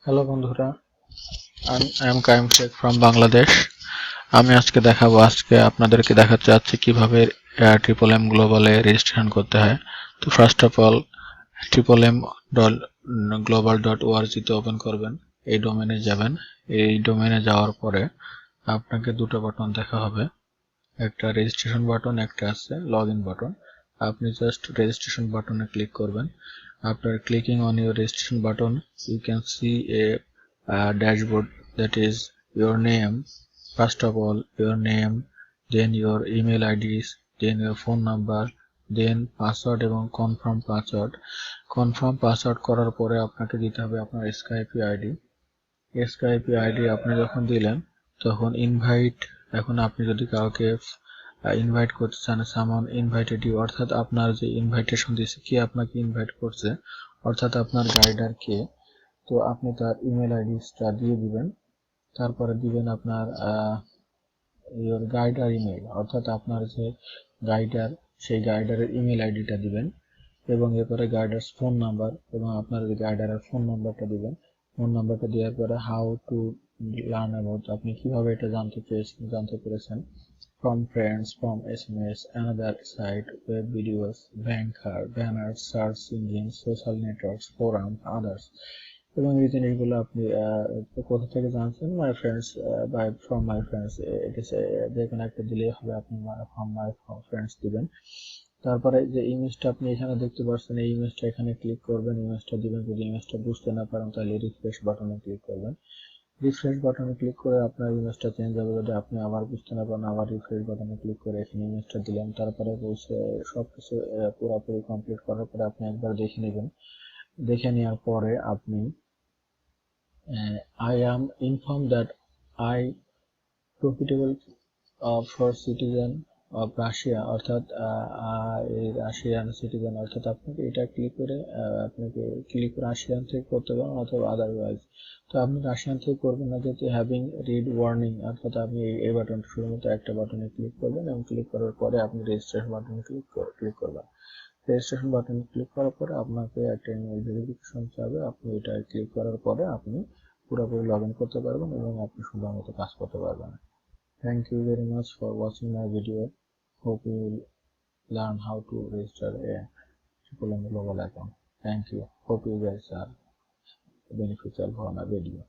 Hello বন্ধুরা, I am Qayyim Sheikh from Bangladesh. আমি আজকে আপনাদেরকে দেখাতে চাচ্ছি কিভাবে ট্রিপল এম গ্লোবালে রেজিস্ট্রেশন করতে হয়। তো ফার্স্ট অফ অল triplem.global.org তে ওপেন করবেন। এই ডোমেনে যাবেন। এই ডোমেনে যাওয়ার পরে আপনাকে দুটো বাটন দেখা হবে, একটা রেজিস্ট্রেশন বাটন, একটা আছে লগ ইন বাটন। আপনি জাস্ট রেজিস্ট্রেশন বাটনে ক্লিক করবেন। After clicking on your registration button, you can see a dashboard that is your name. First of all, your name, then your email IDs, then your phone number, then password এবং confirm password. Confirm password করার পরে আপনাকে দিতে হবে আপনার Skype ID. Skype ID আপনি যখন দিলেন তখন ইনভাইট, এখন আপনি যদি কাউকে ইনভাইট করতে চান, সামন ইনভাইটেড ইউ, অর্থাৎ আপনার যে ইনভাইটেশন দিয়েছে, কে আপনাকে ইনভাইট করছে, অর্থাৎ আপনার গাইডার কে, তো আপনি তার ইমেল আইডিটা দিয়ে দিবেন। তারপরে দিবেন আপনার ইওর গাইডার ইমেল, অর্থাৎ আপনার যে গাইডার, সেই গাইডারের ইমেল আইডিটা দিবেন এবং এরপরে গাইডার ফোন নাম্বার এবং আপনার গাইডারের ফোন নাম্বারটা দিবেন। ফোন নাম্বারটা দেওয়ার পরে হাউ টু লার্ন অ্যাবাউট, আপনি কিভাবে এটা জানতে পেরেছেন, from friends, from SMS, another site, web videos, bank card, banners, search engines, social networks, forums, others. এবং এই জিনিসগুলো আপনি কোথা থেকে জানছেন, my friends, by from my friends, যে কোনো একটা দিলেই হবে, আপনি ফ্রম মাই ফ্রেন্ডস দিবেন। তারপরে যে ইমেজটা আপনি এখানে দেখতে পাচ্ছেন, এই ইমেজটা এখানে ক্লিক করবেন, ইমেজটা দিবেন। যদি ইমেজটা বুঝতে না পারেন তাহলে রিফ্রেশ বাটনে ক্লিক করবেন। রিফ্রেশ বাটনে ক্লিক করে আপনার ইমেজটা চেঞ্জ হবে। যদি আপনি আবার বুঝতে না পারেন, আবার রিফ্রেশ বাটনে ক্লিক করে এখানে ইমেজটা দিলেন। তারপরে বলছে সবকিছু পুরোপুরি কমপ্লিট করার পরে আপনি একবার দেখে নেবেন। দেখে নেওয়ার পরে আপনি I am informed that I profitable for citizen of Russia, অর্থাৎ রাশিয়ান সিটিজেন, অর্থাৎ আপনাকে এটা ক্লিক করে আপনাকে ক্লিক রাশিয়ান থেকে করতে পারেন অথবা আদারওয়াইজ। তো আপনি রাশিয়ান থেকে করবেন না, যেহেতু হ্যাভিং রিড ওয়ার্নিং, অর্থাৎ আপনি এই বাটনটা শুধুমাত্র একটা বাটনে ক্লিক করবেন এবং ক্লিক করার পরে আপনি রেজিস্ট্রেশন বাটনে ক্লিক করবেন। রেজিস্ট্রেশন বাটনে ক্লিক করার পরে আপনাকে একটা ইমেল ভেরিফিকেশন চাবে, আপনি এটা ক্লিক করার পরে আপনি পুরোপুরি লগ ইন করতে পারবেন এবং আপনি সুন্দর মতো কাজ করতে পারবেন। Thank you very much for watching my video. Hope you will learn how to register a triple M global account. Thank you. Hope you guys are beneficial for my video.